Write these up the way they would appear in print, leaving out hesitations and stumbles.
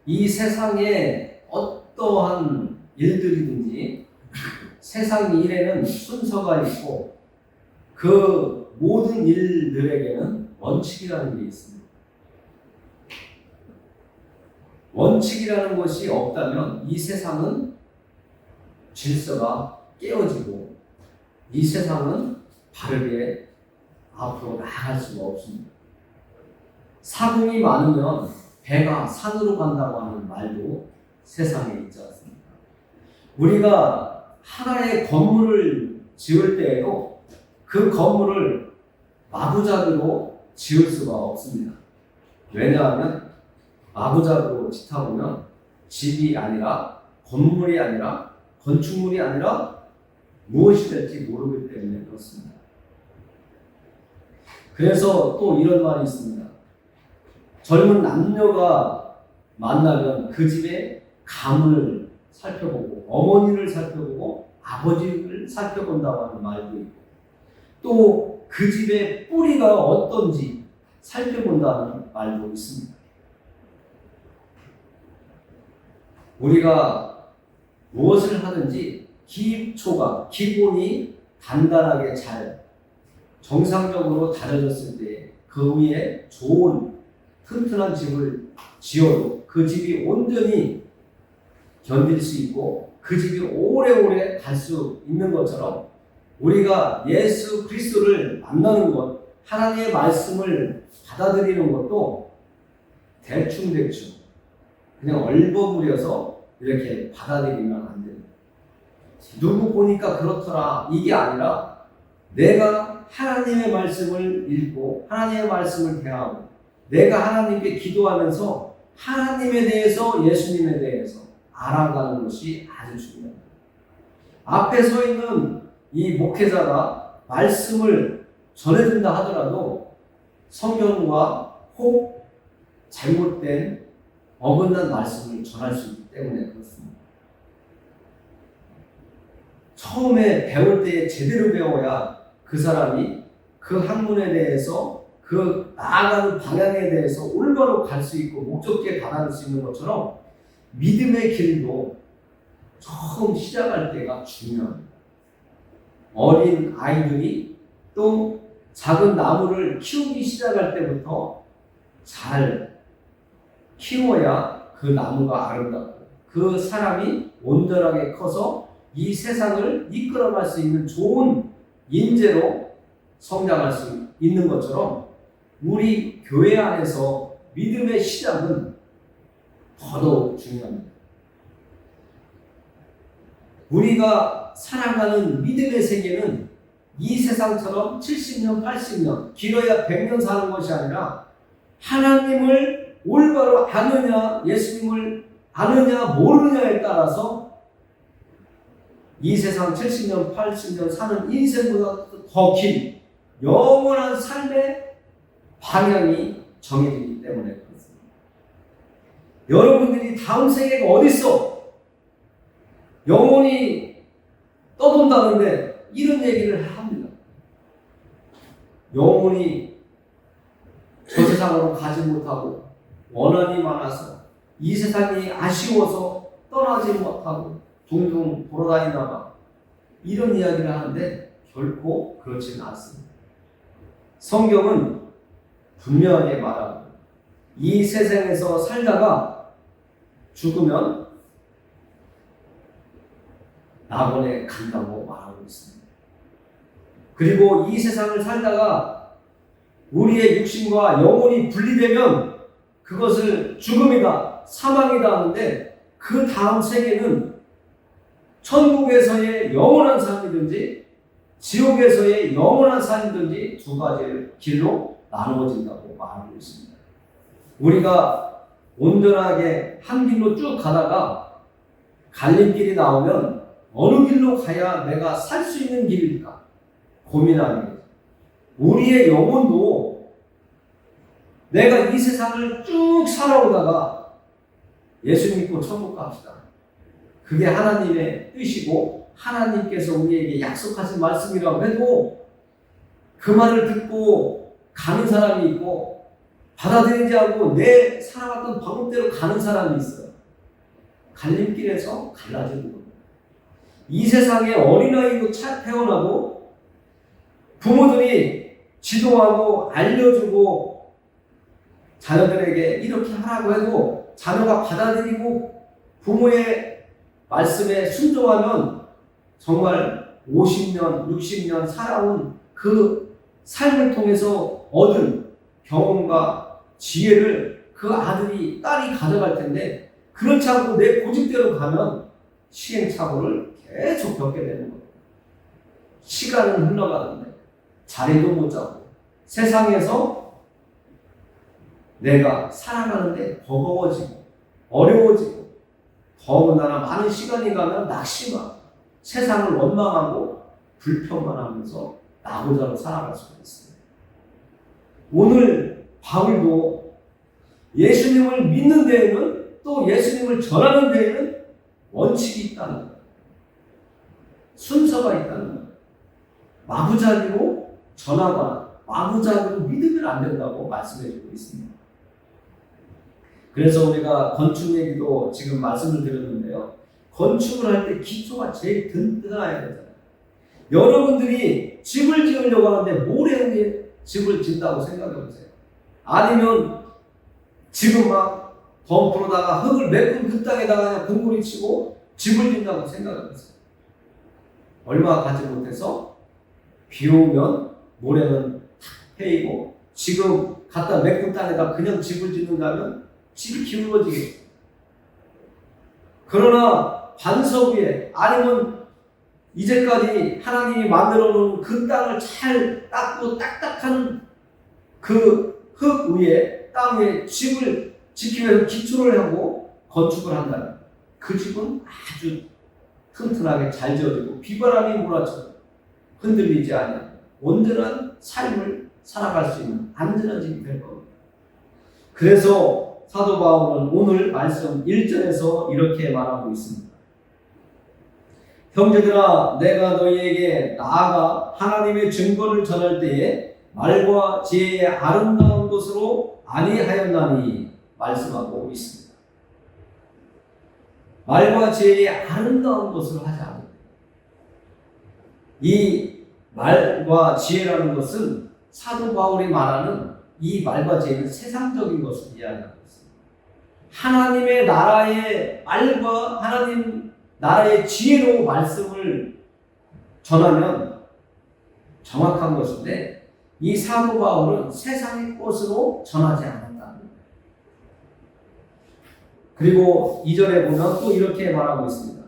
이 세상에 어떠한 일들이든지 세상 일에는 순서가 있고 그 모든 일들에게는 원칙이라는 게 있습니다. 원칙이라는 것이 없다면 이 세상은 질서가 깨어지고 이 세상은 바르게 앞으로 나아갈 수가 없습니다. 사공이 많으면 배가 산으로 간다고 하는 말도 세상에 있지 않습니까? 우리가 하나의 건물을 지을 때에도 그 건물을 마구잡이로 지을 수가 없습니다. 왜냐하면 마구잡이로 짓다 보면 집이 아니라 건물이 아니라 건축물이 아니라 무엇이 될지 모르기 때문에 그렇습니다. 그래서 또 이런 말이 있습니다. 젊은 남녀가 만나면 그 집의 가문을 살펴보고 어머니를 살펴보고 아버지를 살펴본다고 하는 말도 있고 또 그 집의 뿌리가 어떤지 살펴본다는 말도 있습니다. 우리가 무엇을 하든지 기본이 단단하게 잘 정상적으로 다져졌을 때 그 위에 좋은 튼튼한 집을 지어도 그 집이 온전히 견딜 수 있고 그 집이 오래오래 갈 수 있는 것처럼 우리가 예수 그리스도를 만나는 것, 하나님의 말씀을 받아들이는 것도 대충 그냥 얼버무려서 이렇게 받아들이면 안 됩니다. 누구 보니까 그렇더라 이게 아니라 내가 하나님의 말씀을 읽고 하나님의 말씀을 대하고 내가 하나님께 기도하면서 하나님에 대해서 예수님에 대해서 알아가는 것이 아주 중요합니다. 앞에 서 있는 이 목회자가 말씀을 전해준다 하더라도 성경과 혹 잘못된 어긋난 말씀을 전할 수 있기 때문에 그렇습니다. 처음에 배울 때 제대로 배워야 그 사람이 그 학문에 대해서 그 나아가는 방향에 대해서 올바로 갈 수 있고 목적지에 달할 수 있는 것처럼 믿음의 길도 처음 시작할 때가 중요합니다. 어린 아이들이 또 작은 나무를 키우기 시작할 때부터 잘 키워야 그 나무가 아름답고 그 사람이 온전하게 커서 이 세상을 이끌어갈 수 있는 좋은 인재로 성장할 수 있는 것처럼 우리 교회 안에서 믿음의 시작은 더더욱 중요합니다. 우리가 살아가는 믿음의 세계는 이 세상처럼 70년, 80년, 길어야 100년 사는 것이 아니라 하나님을 올바로 아느냐, 예수님을 아느냐, 모르느냐에 따라서 이 세상 70년, 80년 사는 인생보다 더 긴 영원한 삶의 방향이 정해지기 때문에 그렇습니다. 여러분들이 다음 세계가 어디 있어? 영혼이 떠돈다는데 이런 얘기를 합니다. 영혼이 저 세상으로 가지 못하고 원한이 많아서 이 세상이 아쉬워서 떠나지 못하고 둥둥 돌아다니나 봐. 이런 이야기를 하는데 결코 그렇지는 않습니다. 성경은 분명하게 말하고 이 세상에서 살다가 죽으면 낙원에 간다고 말하고 있습니다. 그리고 이 세상을 살다가 우리의 육신과 영혼이 분리되면 그것을 죽음이다, 사망이다 하는데 그 다음 세계는 천국에서의 영원한 삶이든지 지옥에서의 영원한 삶이든지 두 가지 길로 나누어진다고 말하고 있습니다. 우리가 온전하게 한 길로 쭉 가다가 갈림길이 나오면 어느 길로 가야 내가 살 수 있는 길일까 고민하는 거죠. 우리의 영혼도 내가 이 세상을 쭉 살아오다가 예수 믿고 천국 갑시다. 그게 하나님의 뜻이고 하나님께서 우리에게 약속하신 말씀이라고 해도 그 말을 듣고 가는 사람이 있고 받아들이지 않고 내 살아왔던 방법대로 가는 사람이 있어요. 갈림길에서 갈라지는 겁니다. 이 세상에 어린아이도 태어나고 부모들이 지도하고 알려주고 자녀들에게 이렇게 하라고 해도 자녀가 받아들이고 부모의 말씀에 순종하면 정말 50년, 60년 살아온 그 삶을 통해서 얻은 경험과 지혜를 그 아들이, 딸이 가져갈 텐데, 그렇지 않고 내 고집대로 가면 시행착오를 계속 겪게 되는 거예요. 시간은 흘러가는데 자리도 못 잡고 세상에서 내가 살아가는데 버거워지고 어려워지고 더군다나 많은 시간이 가면 낙심하고 세상을 원망하고 불평만 하면서 나고자로 살아갈 수가 있습니다. 오늘 바울도 예수님을 믿는 데에는 또 예수님을 전하는 데에는 원칙이 있다는 거예요. 순서가 있다는 거예요. 마구잡이로 전하거나 마구잡이로 믿으면 안 된다고 말씀해주고 있습니다. 그래서 우리가 건축 얘기도 지금 말씀을 드렸는데요. 건축을 할 때 기초가 제일 든든해야 되잖아요. 여러분들이 집을 지으려고 하는데 모래 위에 집을 짓다고 생각해 보세요. 아니면 지금 막 덤프로다가 흙을 메꾼 그 땅에다가 그냥 공구리 치고 집을 짓는다고 생각해 보세요. 얼마 가지 못해서 비 오면 모래는 탁 패이고 지금 갖다 메꾼 땅에다 그냥 집을 짓는다면 집이 기울어지겠죠. 그러나 반석 위에 아니면 이제까지 하나님이 만들어 놓은 그 땅을 잘 닦고 딱딱한 그 흙 위에 땅 위에 집을 짓기 위해서 기초를 하고 건축을 한다면 그 집은 아주 튼튼하게 잘 지어지고 비바람이 몰아쳐도 흔들리지 않는 온전한 삶을 살아갈 수 있는 안전한 집이 될 겁니다. 그래서 사도 바울은 오늘 말씀 1절에서 이렇게 말하고 있습니다. 형제들아, 내가 너희에게 나아가 하나님의 증거를 전할 때에 말과 지혜의 아름다운 것으로 아니하였나니 말씀하고 있습니다. 말과 지혜의 아름다운 것으로 하지 않는다. 이 말과 지혜라는 것은 사도 바울이 말하는 이 말과 지혜는 세상적인 것을 이야기하고 있습니다. 하나님의 나라의 말과 하나님 나라의 지혜로 말씀을 전하면 정확한 것인데 이 사도 바울은 세상의 것으로 전하지 않았다는 거예요. 그리고 2절에 보면 또 이렇게 말하고 있습니다.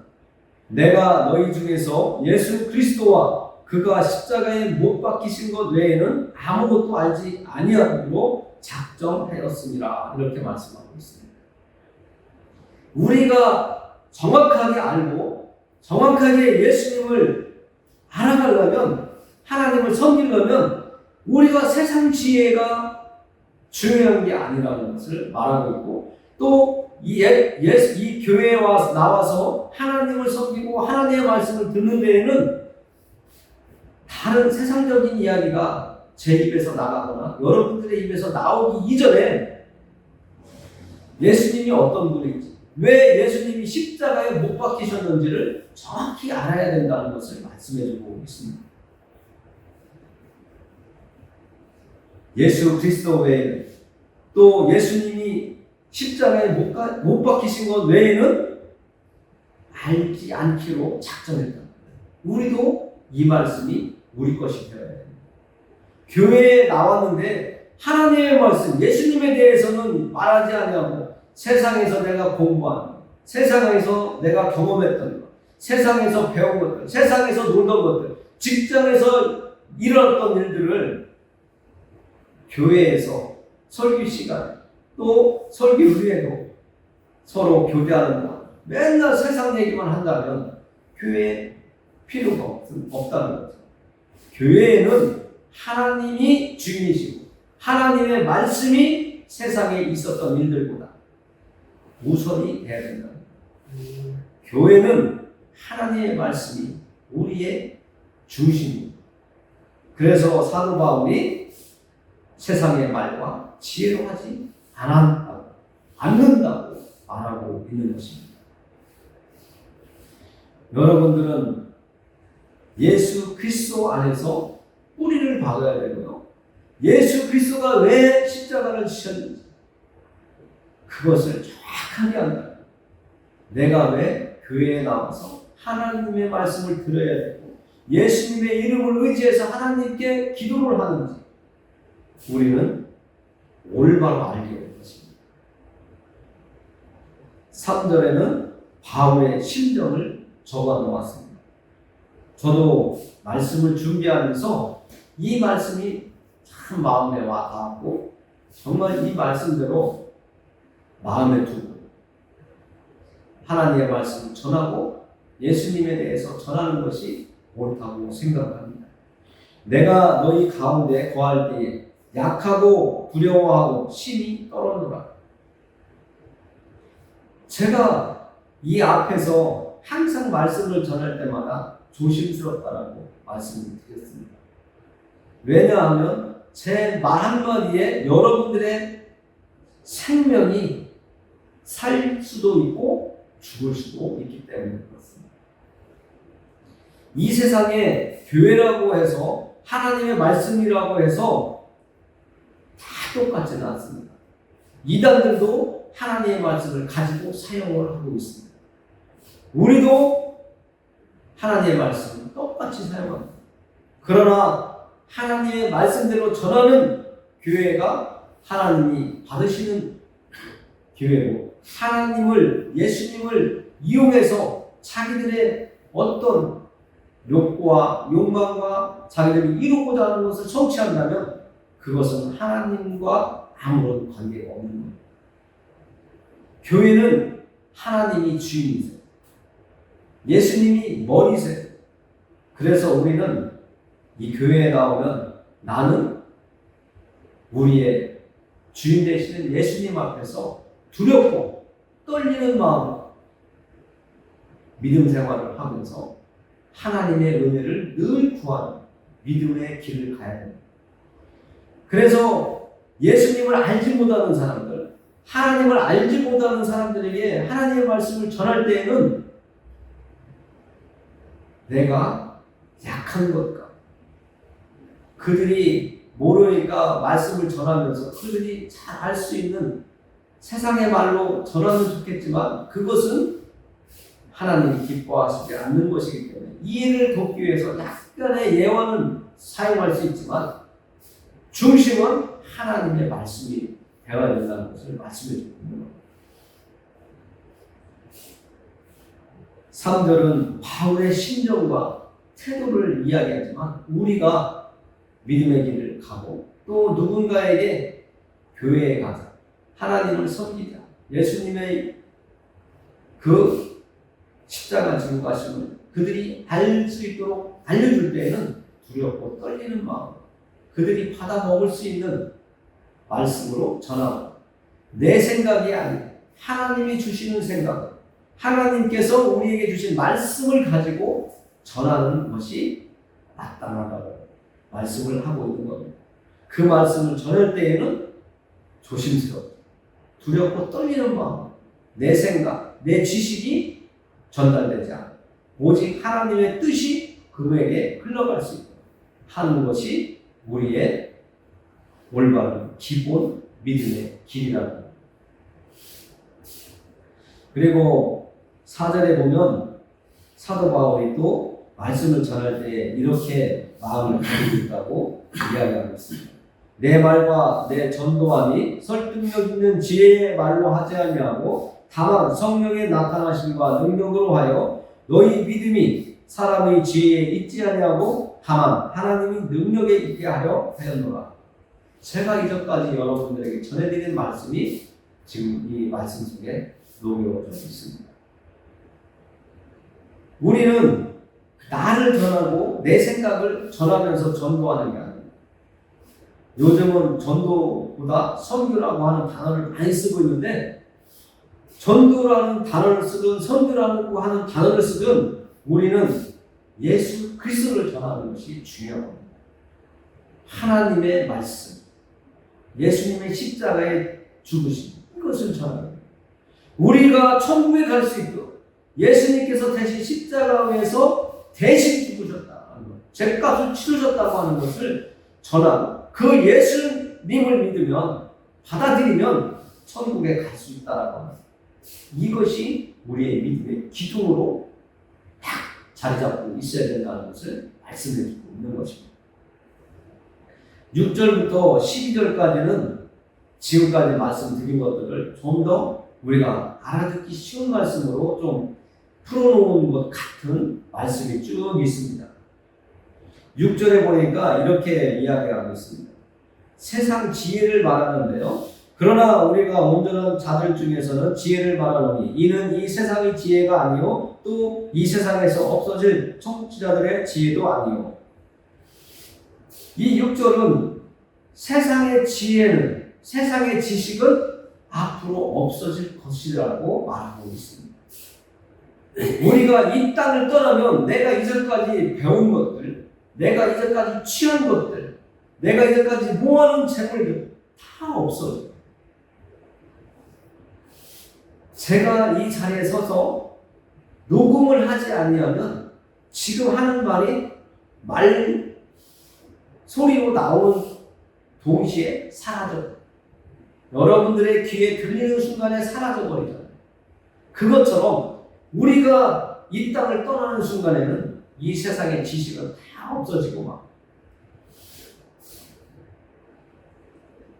내가 너희 중에서 예수 그리스도와 그가 십자가에 못 박히신 것 외에는 아무것도 알지 아니하기로 작정하였습니다. 이렇게 말씀하고 있습니다. 우리가 정확하게 알고 정확하게 예수님을 알아가려면 하나님을 섬기려면 우리가 세상 지혜가 중요한 게 아니라는 것을 말하고 있고 또 이 교회에 나와서 하나님을 섬기고 하나님의 말씀을 듣는 데에는 다른 세상적인 이야기가 제 입에서 나가거나 여러분들의 입에서 나오기 이전에 예수님이 어떤 분인지 왜 예수님이 십자가에 못 박히셨는지를 정확히 알아야 된다는 것을 말씀해주고 있습니다. 예수 그리스도 외에는 또 예수님이 십자가에 못 박히신 것 외에는 알지 않기로 작정했다. 우리도 이 말씀이 우리 것이 되어야 됩니다. 교회에 나왔는데 하나님의 말씀, 예수님에 대해서는 말하지 아니하고 세상에서 내가 공부한, 세상에서 내가 경험했던 것, 세상에서 배운 것들, 세상에서 놀던 것들, 직장에서 일어났던 일들을 교회에서 설교 시간, 또 설교 후에도 서로 교대하는 것, 맨날 세상 얘기만 한다면 교회에 필요가 없다는 거죠. 교회에는 하나님이 주인이시고 하나님의 말씀이 세상에 있었던 일들보다 우선이 돼야 된다. 교회는 하나님의 말씀이 우리의 중심입니다. 그래서 사도 바울이 세상의 말과 지혜로 하지 않는다고 말하고 있는 것입니다. 여러분들은 예수 그리스도 안에서 뿌리를 박아야 되고요. 예수 그리스도가 왜 십자가를 지셨는지 그것을 정확하게 안다. 내가 왜 교회에 나와서 하나님의 말씀을 들어야 되고 예수님의 이름을 의지해서 하나님께 기도를 하는지 우리는 올바로 알게 된 것입니다. 3절에는 바울의 심정을 적어 놓았습니다. 저도 말씀을 준비하면서 이 말씀이 참 마음에 와 닿았고 정말 이 말씀대로 마음에 두고 하나님의 말씀을 전하고 예수님에 대해서 전하는 것이 옳다고 생각합니다. 내가 너희 가운데 거할 때에 약하고 두려워하고 심히 떨어노라. 제가 이 앞에서 항상 말씀을 전할 때마다 조심스럽다라고 말씀을 드렸습니다. 왜냐하면 제 말 한마디에 여러분들의 생명이 살 수도 있고 죽을 수도 있기 때문에 그렇습니다. 이 세상에 교회라고 해서 하나님의 말씀이라고 해서 다 똑같지는 않습니다. 이단들도 하나님의 말씀을 가지고 사용을 하고 있습니다. 우리도 하나님의 말씀을 똑같이 사용합니다. 그러나 하나님의 말씀대로 전하는 교회가 하나님이 받으시는 교회고 하나님을 예수님을 이용해서 자기들의 어떤 욕구와 욕망과 자기들이 이루고자 하는 것을 성취한다면 그것은 하나님과 아무런 관계가 없는 겁니다. 교회는 하나님이 주인이세요. 예수님이 머리세요. 그래서 우리는 이 교회에 나오면 나는 우리의 주인 되시는 예수님 앞에서 두렵고 떨리는 마음으로 믿음 생활을 하면서 하나님의 은혜를 늘 구하는 믿음의 길을 가야 됩니다. 그래서 예수님을 알지 못하는 사람들, 하나님을 알지 못하는 사람들에게 하나님의 말씀을 전할 때에는 내가 약한 것과 그들이 모르니까 말씀을 전하면서 그들이 잘 알 수 있는 세상의 말로 전하면 좋겠지만 그것은 하나님이 기뻐하시지 않는 것이기 때문에 이해를 돕기 위해서 약간의 예화는 사용할 수 있지만 중심은 하나님의 말씀이 되어야 된다는 것을 말씀해 주는 겁니다. 3절은 바울의 심정과 태도를 이야기하지만 우리가 믿음의 길을 가고 또 누군가에게 교회에 가자, 하나님을 섬기자, 예수님의 그 십자가 지고 가심을 그들이 알 수 있도록 알려줄 때에는 두렵고 떨리는 마음, 그들이 받아 먹을 수 있는 말씀으로 전하고 내 생각이 아니라 하나님이 주시는 생각, 하나님께서 우리에게 주신 말씀을 가지고 전하는 것이 마땅하다고 말씀을 하고 있는 겁니다. 그 말씀을 전할 때에는 조심스럽고 두렵고 떨리는 마음, 내 생각, 내 지식이 전달되지 않아 오직 하나님의 뜻이 그에게 흘러갈 수 있도록 하는 것이 우리의 올바른 기본 믿음의 길이라고 합니다. 그리고 4절에 보면 사도 바울이 또 말씀을 전할 때 이렇게 마음을 가지고 있다고 이야기하고 있습니다. 내 말과 내 전도함이 설득력 있는 지혜의 말로 하지 아니하고 다만 성령의 나타나심과 능력으로 하여 너희 믿음이 사람의 지혜에 있지 아니하고 다만 하나님의 능력에 있게 하려 하였노라. 제가 이전까지 여러분들에게 전해드린 말씀이 지금 이 말씀 속에 녹여져 있습니다. 우리는 나를 전하고 내 생각을 전하면서 전도하는 게 아닙니다. 요즘은 전도보다 선교라고 하는 단어를 많이 쓰고 있는데 전도라는 단어를 쓰든 선교라고 하는 단어를 쓰든 우리는 예수 그리스도를 전하는 것이 중요합니다. 하나님의 말씀, 예수님의 십자가에 죽으심, 이것을 전합니다. 우리가 천국에 갈 수 있도록 예수님께서 대신 십자가에서 대신 죽으셨다는 것, 죄값을 치르셨다고 하는 것을 전하고 그 예수님을 믿으면, 받아들이면 천국에 갈 수 있다라고 합니다. 이것이 우리의 믿음의 기둥으로 딱 자리 잡고 있어야 된다는 것을 말씀해 주고 있는 것입니다. 6절부터 12절까지는 지금까지 말씀드린 것들을 좀 더 우리가 알아듣기 쉬운 말씀으로 좀 풀어놓은 것 같은 말씀이 쭉 있습니다. 6절에 보니까 이렇게 이야기하고 있습니다. 세상 지혜를 말하는데요. 그러나 우리가 온전한 자들 중에서는 지혜를 말하노니 이는 이 세상의 지혜가 아니요 또 이 세상에서 없어질 청지자들의 지혜도 아니요. 이 6절은 세상의 지혜는, 세상의 지식은 앞으로 없어질 것이라고 말하고 있습니다. 우리가 이 땅을 떠나면 내가 이전까지 배운 것들, 내가 이전까지 취한 것들, 내가 이전까지 모아놓은 재물들 다 없어져요. 제가 이 자리에 서서 녹음을 하지 아니하면 지금 하는 말이 소리로 나오는 동시에 사라져요. 여러분들의 귀에 들리는 순간에 사라져버리잖아요. 그것처럼 우리가 이 땅을 떠나는 순간에는 이 세상의 지식은 다 없어지고 막.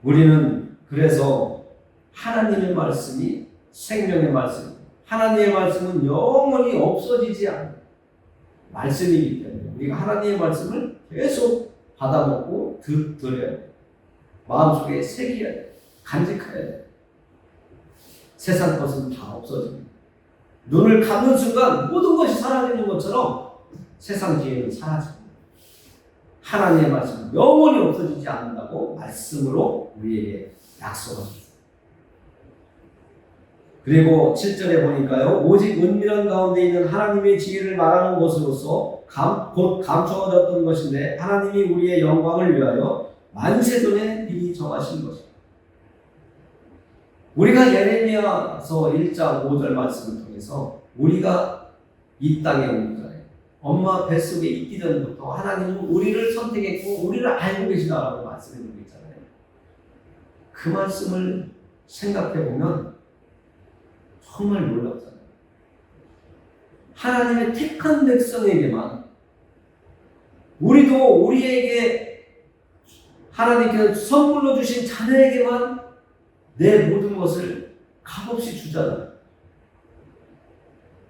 우리는 그래서 하나님의 말씀이 생명의 말씀, 하나님의 말씀은 영원히 없어지지 않는 말씀이기 때문에 우리가 하나님의 말씀을 계속 받아먹고 들어야 돼요. 마음속에 새겨야 돼요. 간직해야 돼요. 세상 것은 다 없어집니다. 눈을 감는 순간 모든 것이 사라지는 것처럼 세상 지혜는 사라집니다. 하나님의 말씀은 영원히 없어지지 않는다고 말씀으로 우리에게 약속합니다. 그리고 7절에 보니까요. 오직 은밀한 가운데 있는 하나님의 지혜를 말하는 것으로서 곧 감춰졌던 것인데 하나님이 우리의 영광을 위하여 만세전에 미리 정하신 것입니다. 우리가 예레미야서 1장 5절 말씀을 통해서 우리가 이 땅에 오기 전에 엄마 뱃속에 있기 전부터 하나님은 우리를 선택했고 우리를 알고 계시다라고 말씀해 주고 있잖아요. 그 말씀을 생각해 보면 정말 놀랍잖아요. 하나님의 택한 백성에게만, 우리도 우리에게 하나님께서 선물로 주신 자녀에게만 내 모든 것을 값없이 주잖아요.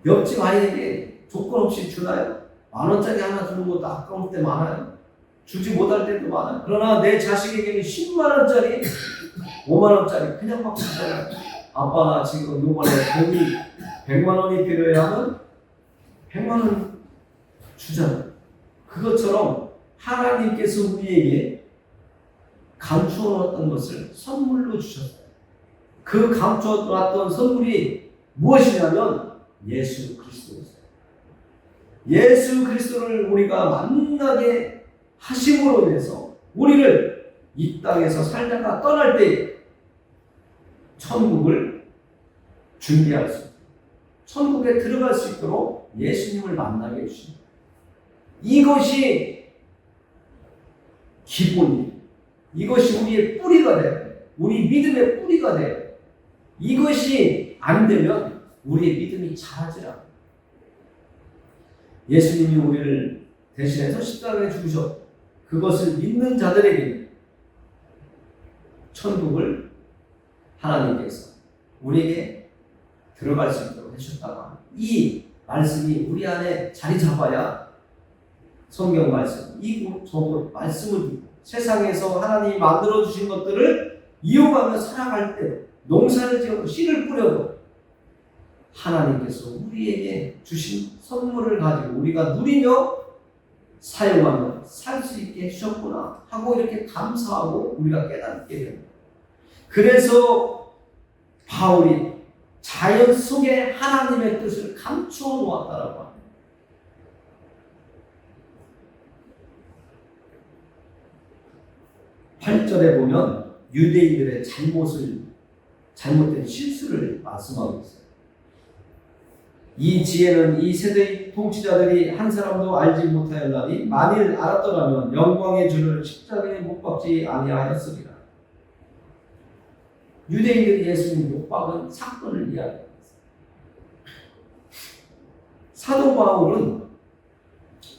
옆집 아이에게 조건 없이 주나요? 10,000원짜리 하나 주는 것도 아까울 때 많아요. 주지 못할 때도 많아요. 그러나 내 자식에게는 100,000원짜리, 50,000원짜리 그냥 막 주잖아요. 아빠 나 지금 이번에 돈이 100,000원이 필요해 하면 100,000원 주잖아요. 그것처럼 하나님께서 우리에게 감추어놨던 것을 선물로 주셨어요. 그 감추어놨던 선물이 무엇이냐면 예수 그리스도였어요. 예수 그리스도를 우리가 만나게 하심으로 인해서 우리를 이 땅에서 살다가 떠날 때 천국을 준비할 수 있도록, 천국에 들어갈 수 있도록 예수님을 만나게 해주십니다. 이것이 기본이에요. 이것이 우리의 뿌리가 돼요. 우리 믿음의 뿌리가 돼요. 이것이 안 되면 우리의 믿음이 자라질 않아요. 예수님이 우리를 대신해서 십자가에 죽으셨고 그것을 믿는 자들에게 천국을 하나님께서 우리에게 들어갈 수 있도록 해주셨다가 이 말씀이 우리 안에 자리 잡아야 성경 말씀, 이 말씀을 듣고 세상에서 하나님이 만들어주신 것들을 이용하며 살아갈 때 농사를 지어도 씨를 뿌려도 하나님께서 우리에게 주신 선물을 가지고 우리가 누리며 사용하며 살 수 있게 해주셨구나 하고 이렇게 감사하고 우리가 깨닫게 됩니다. 그래서 바울이 자연 속에 하나님의 뜻을 감추어 놓았다라고 합니다. (8절에) 보면 유대인들의 잘못된 실수를 말씀하고 있어요. 이 지혜는 이 세대의 통치자들이 한 사람도 알지 못하였나니 만일 알았더라면 영광의 주를 십자가에 못 박지 아니하였으리라. 유대인들이 예수님 못 박은 사건을 이야기합니다. 사도 바울은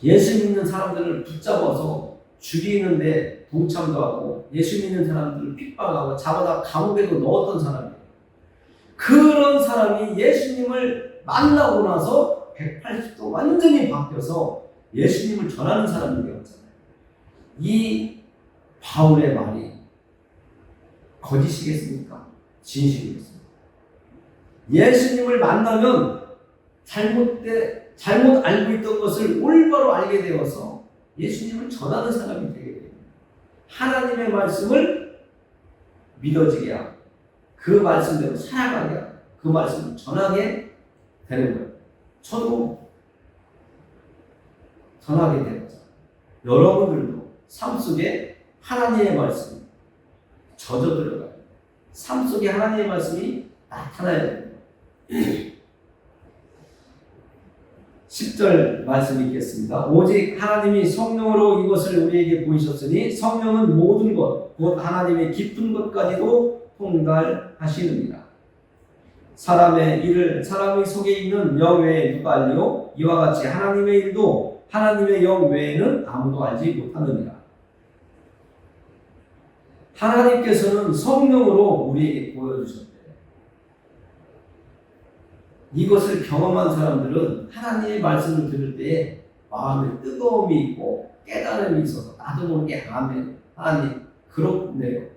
예수 믿는 사람들을 붙잡아서 죽이는데 동참도 하고 예수 믿는 사람들을 핍박하고 잡아다 감옥에도 넣었던 사람이에요. 그런 사람이 예수님을 만나고 나서 180도 완전히 바뀌어서 예수님을 전하는 사람이 되었잖아요. 이 바울의 말이 거짓이겠습니까? 진실이겠습니까? 예수님을 만나면 잘못 알고 있던 것을 올바로 알게 되어서 예수님을 전하는 사람이 되게 됩니다. 하나님의 말씀을 믿어지게 하고 그 말씀대로 살아가게 하고 그 말씀을 전하게 되는 거예요. 저도 전하게 되었죠. 여러분들도 삶 속에 하나님의 말씀이 젖어 들어가요. 삶 속에 하나님의 말씀이 나타나야 됩니다. 10절 말씀 읽겠습니다. 오직 하나님이 성령으로 이것을 우리에게 보이셨으니 성령은 모든 것, 곧 하나님의 깊은 것까지도 통달하시느니라. 사람의 일을 사람의 속에 있는 영 외에 누가 알리요? 이와 같이 하나님의 일도 하나님의 영 외에는 아무도 알지 못하느니라. 하나님께서는 성령으로 우리에게 보여주셨대요. 이것을 경험한 사람들은 하나님의 말씀을 들을 때에 마음에 뜨거움이 있고 깨달음이 있어서 나도 모르게 아멘, 하나님 그렇네요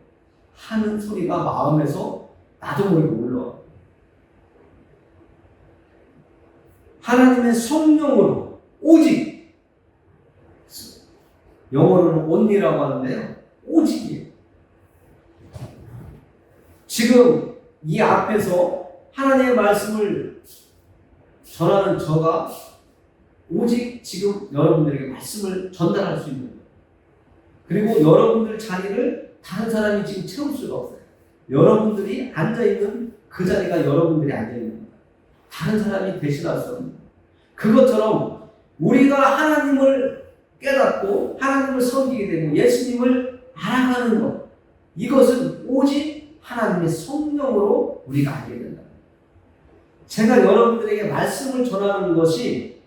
하는 소리가 마음에서 나도 모르게 올라와요. 하나님의 성령으로 오직, 영어로는 only라고 하는데요, 오직이에요. 지금 이 앞에서 하나님의 말씀을 전하는 저가 오직 지금 여러분들에게 말씀을 전달할 수 있는 거예요. 그리고 여러분들 자리를 다른 사람이 지금 채울 수가 없어요. 여러분들이 앉아있는 그 자리가 여러분들이 앉아있는 겁니다. 다른 사람이 대신할 수 없는 거예요. 그것처럼 우리가 하나님을 깨닫고 하나님을 섬기게 되고 예수님을 알아가는 것, 이것은 오직 하나님의 성령으로 우리가 알게 된다. 제가 여러분들에게 말씀을 전하는 것이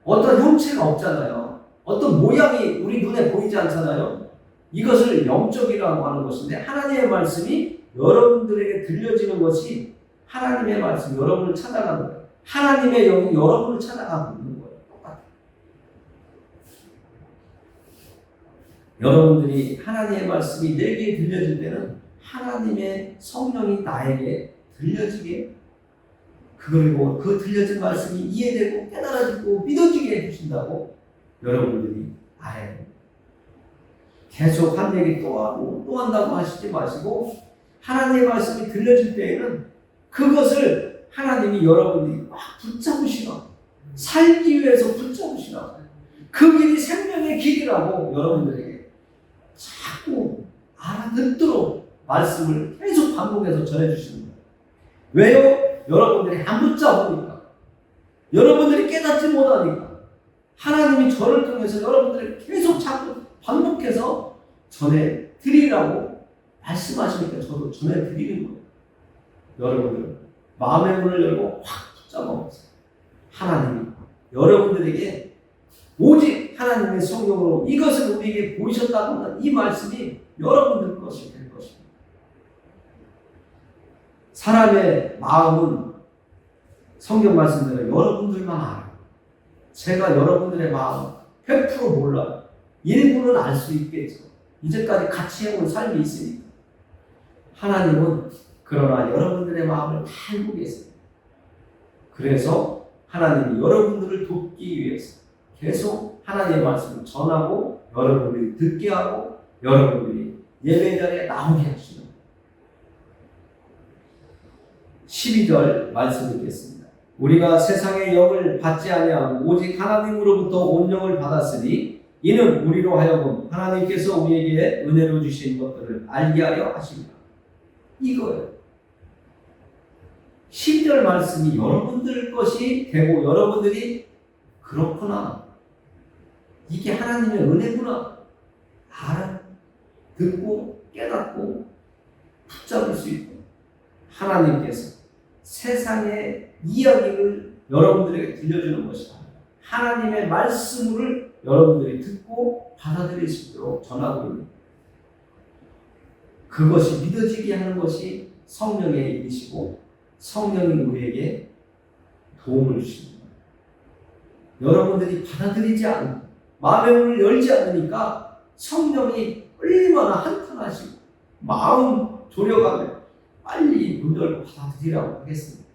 어떤 형체가 없잖아요. 어떤 모양이 우리 눈에 보이지 않잖아요. 이것을 영적이라고 하는 것인데 하나님의 말씀이 여러분들에게 들려지는 것이 하나님의 말씀, 여러분을 찾아가는 거예요. 하나님의 영이 여러분을 찾아가고 있는 거예요. 똑같아요. 여러분들이 하나님의 말씀이 내게 들려질 때는 하나님의 성령이 나에게 들려지게, 그리고 그 들려진 말씀이 이해되고 깨달아지고 믿어지게 해주신다고 여러분들이 알아야 됩니다. 계속 한 얘기 또 하고 또 한다고 하시지 마시고 하나님의 말씀이 들려질 때에는 그것을 하나님이 여러분들이 막 붙잡으시라고, 살기 위해서 붙잡으시라고, 그 길이 생명의 길이라고 여러분들에게 자꾸 알아듣도록 말씀을 계속 반복해서 전해주시는 거예요. 왜요? 여러분들이 안 붙잡으니까, 여러분들이 깨닫지 못하니까 하나님이 저를 통해서 여러분들에게 계속 자꾸 반복해서 전해드리라고 말씀하시니까 저도 전해드리는 거예요. 여러분들 마음의 문을 열고 확 붙잡아보세요. 하나님이 여러분들에게 오직 하나님의 성령으로 이것을 우리에게 보이셨다고 하는 이 말씀이 여러분들 것이 될 것입니다. 사람의 마음은 성경 말씀대로 여러분들만 알아요. 제가 여러분들의 마음 100% 몰라요. 일부는 알 수 있겠죠. 이제까지 같이 해온 삶이 있으니까. 하나님은 그러나 여러분들의 마음을 다 알고 계세요. 그래서 하나님이 여러분들을 돕기 위해서 계속 하나님의 말씀을 전하고 여러분들이 듣게 하고 여러분들이 예배 자리에 나오게 하시는 거예요. 12절 말씀 읽겠습니다. 우리가 세상의 영을 받지 아니하고 오직 하나님으로부터 온 영을 받았으니 이는 우리로 하여금 하나님께서 우리에게 은혜로 주신 것들을 알게 하려 하십니다. 이거예요. 10절 말씀이 여러분들 것이 되고 여러분들이 그렇구나. 이게 하나님의 은혜구나. 듣고 깨닫고 붙잡을 수 있고 하나님께서 세상의 이야기를 여러분들에게 들려주는 것이다. 하나님의 말씀을 여러분들이 듣고 받아들일 수 있도록 전하고 있는 그것이 믿어지게 하는 것이 성령의 일이시고 성령이 우리에게 도움을 주십니다. 여러분들이 받아들이지 않고 마음의 문을 열지 않으니까 성령이 얼마나 한탄하시고 마음 졸여가며 빨리 문 열고 받아들이라고 하겠습니다.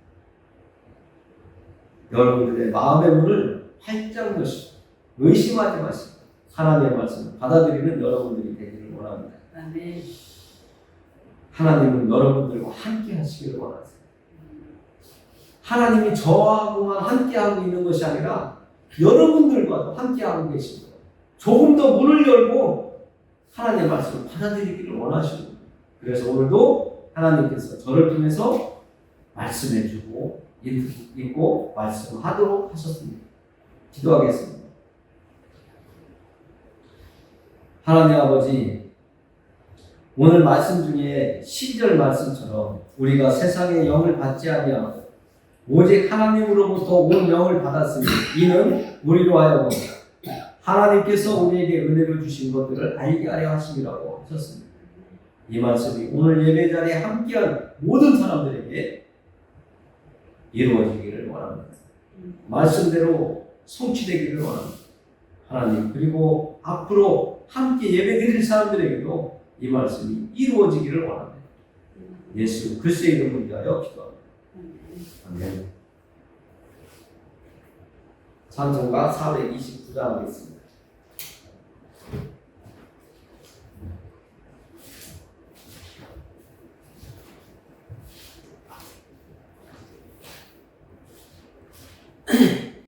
여러분들의 마음의 문을 활짝 여시고 의심하지 마시고 하나님의 말씀을 받아들이는 여러분들이 되기를 원합니다. 아멘. 하나님은 여러분들과 함께 하시기를 원하세요. 하나님이 저하고만 함께하고 있는 것이 아니라 여러분들과도 함께하고 계십니다. 조금 더 문을 열고 하나님의 말씀을 받아들이기를 원하십니다. 그래서 오늘도 하나님께서 저를 통해서 말씀해주고 읽고 말씀하도록 하셨습니다. 기도하겠습니다. 하나님 아버지, 오늘 말씀 중에 12절 말씀처럼 우리가 세상의 영을 받지 아니하고 오직 하나님으로부터 온 영을 받았으니 이는 우리로 하여금 하나님께서 우리에게 은혜를 주신 것들을 알게 하려 하심이라고 하셨습니다. 이 말씀이 오늘 예배 자리에 함께한 모든 사람들에게 이루어지기를 원합니다. 말씀대로 성취되기를 원합니다. 하나님, 그리고 앞으로 함께 예배드릴 사람들에게도 이 말씀이 이루어지기를 원합니다. 예수 그리스도의 이름을 위하여 기도합니다. 아멘. 찬송가 429장 하겠습니다.